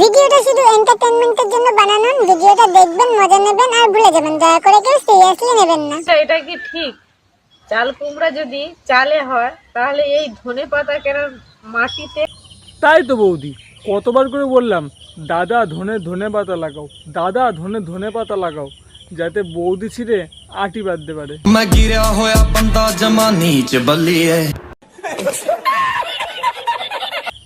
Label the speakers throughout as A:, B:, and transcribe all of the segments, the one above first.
A: ভিডিওটা শুধু এন্টারটেইনমেন্টের জন্য বানানো। ভিডিওটা দেখবেন, মজা নেবেন আর ভুলে যাবেন। দয়া করে কেউ সিরিয়াসলি নেবেন না।
B: এটা কি ঠিক? চাল কুমড়া যদি চালে হয় তাহলে এই ধনেপাতা কেন মাটিতে?
C: তাই তো বৌদি, কতবার করে বললাম দাদা ধনে পাতা লাগাও, দাদা ধনে পাতা লাগাও, যাতে বৌদি ছিঁড়ে আটি বাঁধতে পারে।
D: मैं गिरा होया बंदा जमा नीच बल्लिए।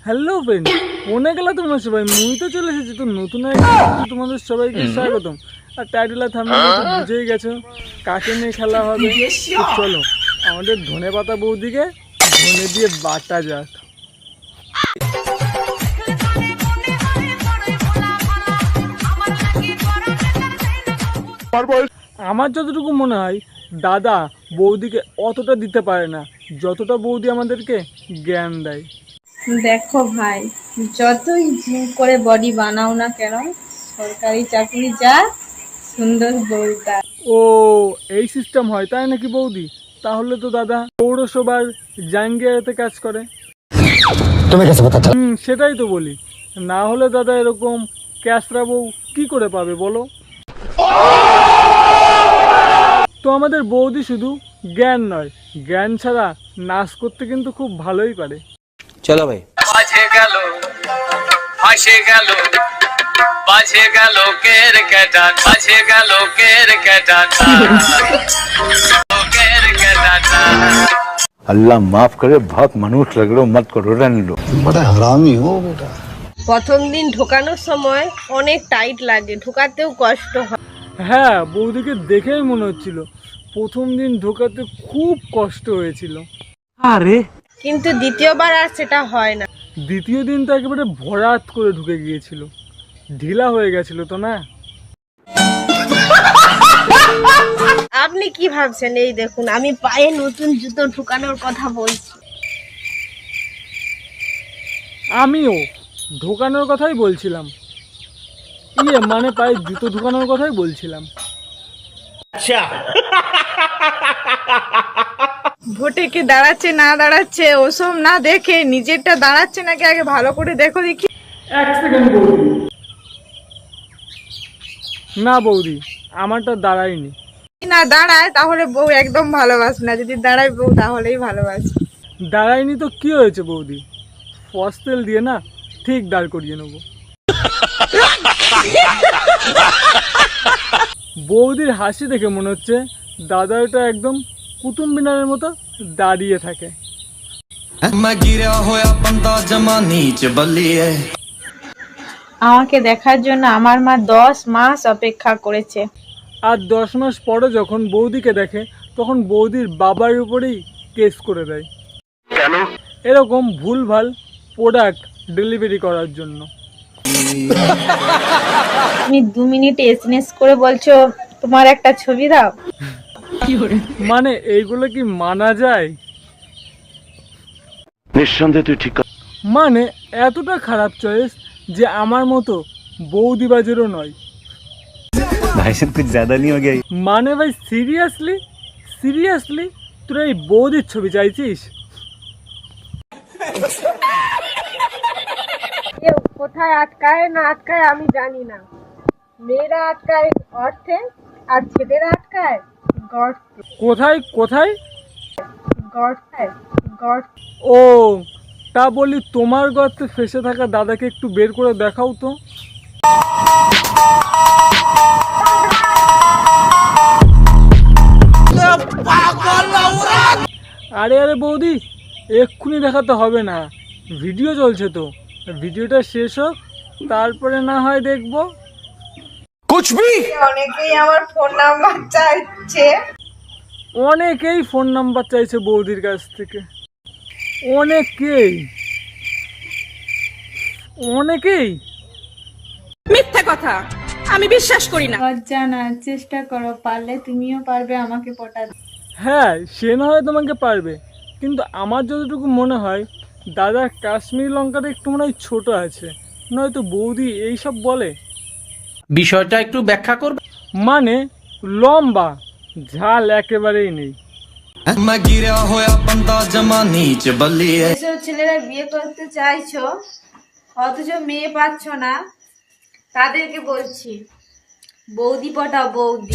C: হ্যালো ফ্রেন্ড, কোনে গেলা তোমরা সবাই? মুই তো চলে এসেছি তো নতুন তোমাদের সবাইকে স্বাগতম। আর টাইটেল আর থাম্বনেল তো বুঝেই গেছো কাকে নিয়ে খেলা হবে। তো চলো আমাদের ধনে পাতা বৌদিকে ধনে দিয়ে বাটা যাক। আমার যতটুকু মনে হয় দাদা বৌদিকে অতটা দিতে পারে না যতটা বৌদি আমাদেরকে জ্ঞান দেয়।
E: দেখো ভাই, যতই জিম করে বডি বানাও না কেন, সরকারি চাকরি যা, সুন্দর বউটা।
C: ও এই সিস্টেম হয় তাই নাকি বৌদি? তাহলে তো দাদা পৌরসভার জাঙ্গিয়াতে কাজ করে। সেটাই তো বলি, না হলে দাদা এরকম ক্যাশরা বউ কি করে পাবে বলো? তো আমাদের বৌদি শুধু জ্ঞান নয়, জ্ঞান ছাড়া নাচ করতে কিন্তু খুব ভালোই পারে।
F: চলো ভাই।
D: বাজে গেল ফাঁসে গেল, বাজে গেল কের কেটা, বাজে গেল কের কেটা, কের কেটা।
G: अल्लाह माफ करे, बहुत मनुष्य लग रहे हो, मत करो, रहने लो। बड़ा हरामी हो बेटा।
B: প্রথম দিন ঢোকানোর সময় অনেক টাইট লাগে, ঢোকাতেও কষ্ট হয়।
C: হ্যাঁ, বৌদিকে দেখেই মনে হচ্ছিল প্রথম দিন ঢোকাতে খুব কষ্ট হয়েছিল।
B: কিন্তু দ্বিতীয়বার আর সেটা হয় না।
C: দ্বিতীয় দিন তো একেবারে ভরাট করে ঢুকে গিয়েছিল, ঢিলা হয়ে গেছিল তো না?
B: আপনি কি ভাবছেন? এই দেখুন, আমি পায়ে নতুন জুতো ঢুকানোর কথা বলছি।
C: আমিও ঢোকানোর কথাই বলছিলাম, মানে পায়ে জুতো ঢোকানোর কথাই বলছিলাম।
E: ভোটে কে দাঁড়াচ্ছে না দাঁড়াচ্ছে ওসব না দেখে নিজেরটা দাঁড়াচ্ছে নাকি আগে ভালো করে দেখো দেখি।
C: এক সেকেন্ড বৌদি। না বৌদি, আমারটা দাঁড়ায়নি।
E: না দাঁড়ায় তাহলে বউ একদম ভালোবাসে না, যদি দাঁড়ায় বউ তাহলেই ভালোবাসে।
C: দাঁড়ায়নি তো কি হয়েছে বৌদি, ফসতেল দিয়ে না ঠিক দাঁড় করিয়ে নেবো। বৌদির হাসি দেখে মনে হচ্ছে দাদাটা একদম কুতুব মিনারের মতো দাঁড়িয়ে থাকে।
D: मैं गिरा होया बंदा जमा नीच बल्लिए।
E: আমাকে দেখার জন্য আমার মা 10 মাস অপেক্ষা করেছে।
C: আর 10 মাস পরে যখন বৌদিকে দেখে তখন বৌদির বাবার উপরেই কেস করে দেয়। কেন? এরকম ভুলভাল প্রোডাক্ট ডেলিভারি করার জন্য।
E: তুমি 2 মিনিট এসএমএস করে বলছো তোমার একটা ছবি দাও।
C: মানে এইগুলো কি মানা যায়?
G: निस्संदेह तुई ठीक।
C: মানে এতটা খারাপ চয়েস যে আমার মতো বৌদিবাজেরও নয়।
G: भाई साहब कुछ ज्यादा नहीं हो गया?
C: মানে ভাই সিরিয়াসলি তোরা এই বৌদির ছবি চাইছিস?
B: কেউ কোথায় আটকায় না আটকায় আমি জানি না। মেয়েরা আটকায় অর্থে আর ছেলেরা আটকায় গর্তে।
C: কোথায়
B: গর্তে গর্তে।
C: ও তা বলি, তোমার গর্তে ফেসে থাকা দাদাকে একটু বের করে দেখাও তো। আরে বৌদি, এক্ষুনি দেখাতে হবে না, ভিডিও চলছে তো। ভিডিওটা শেষ হোক তারপরে না হয় দেখবো।
D: कुछ भी
E: অনেকেই আমার ফোন নাম্বার চাইছে।
C: অনেকেই ফোন নাম্বার চাইছে বৌদির কাছ থেকে। অনেকেই
H: মিথ্যা কথা, আমি বিশ্বাস করি না।
E: লজ্জা না, চেষ্টা করো, পারলে তুমিও পারবে আমাকে পটাতে।
C: হ্যাঁ, সে না হয় তোমাকে পারবে, কিন্তু আমার যতটুকু মনে হয় দাদার কাশ্মীর লঙ্কাটা একটু মনে হয় ছোটো আছে, নয়তো বৌদি এইসব বলে।
F: বিষয়টা একটু ব্যাখ্যা করবে?
C: মানে লম্বা, ঝাল একেবারেই নেই।
D: मैं गिरा होया बंदा जमा नीच बल्लिए।
E: যেসব ছেলেরা বিয়ে করতে চাইছো অথচ মেয়ে পাচ্ছ না, তাদেরকে বলছি বৌদি পটাও, বৌদি।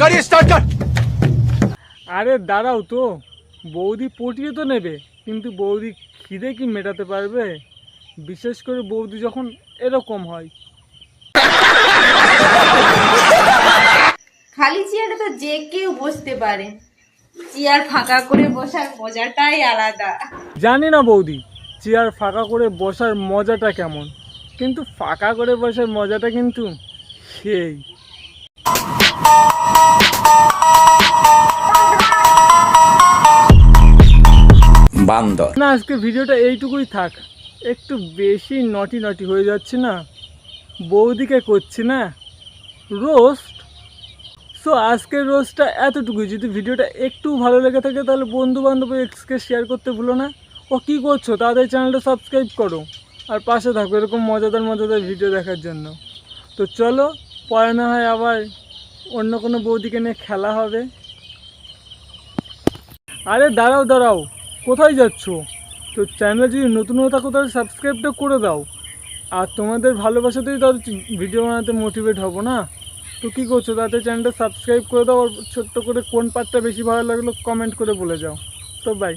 G: गाड़ी स्टार्ट कर।
C: আরে দাঁড়াও তো, বৌদি পটিয়ে তো নেবে, কিন্তু বৌদি খিদে কি মেটাতে পারবে? বিশেষ করে বৌদি যখন এরকম হয়।
E: খালি চেয়ারে তো যে কেউ বসতে পারে, চেয়ার ফাঁকা করে বসার মজাটাই আলাদা।
C: জানি না বৌদি চেয়ার ফাঁকা করে বসার মজাটা কেমন, কিন্তু ফাঁকা করে বসার মজাটা কিন্তু সেই।
F: বান্দর।
C: না, আজকে ভিডিওটা এইটুকুই থাক, একটু বেশি নটি নটি হয়ে যাচ্ছে না, বৌদিকে করছি না রোস্ট। সো আজকের রোস্টটা এতটুকুই। যদি ভিডিওটা একটু ভালো লেগে থাকে তাহলে বন্ধু বান্ধব এক্সকে শেয়ার করতে ভুলো না। ও কী করছো, তাদের চ্যানেলটা সাবস্ক্রাইব করো আর পাশে থাকো এরকম মজাদার মজাদার ভিডিও দেখার জন্য। তো চলো, পরে না হয় আবার অন্য কোনো বৌদিকে নিয়ে খেলা হবে। আরে দাঁড়াও দাঁড়াও, কোথায় যাচ্ছ? তো চ্যানেলে যদি নতুন হয়ে থাকো তাহলে সাবস্ক্রাইবটা করে দাও। আর তোমাদের ভালোবাসাতেই তাহলে ভিডিও বানাতে মোটিভেট হবো না। তো কী করছো, তাদের চ্যানেলটা সাবস্ক্রাইব করে দাও। আর ছোট্ট করে কোন পার্টটা বেশি ভালো লাগলো কমেন্ট করে বলে যাও। তো বাই।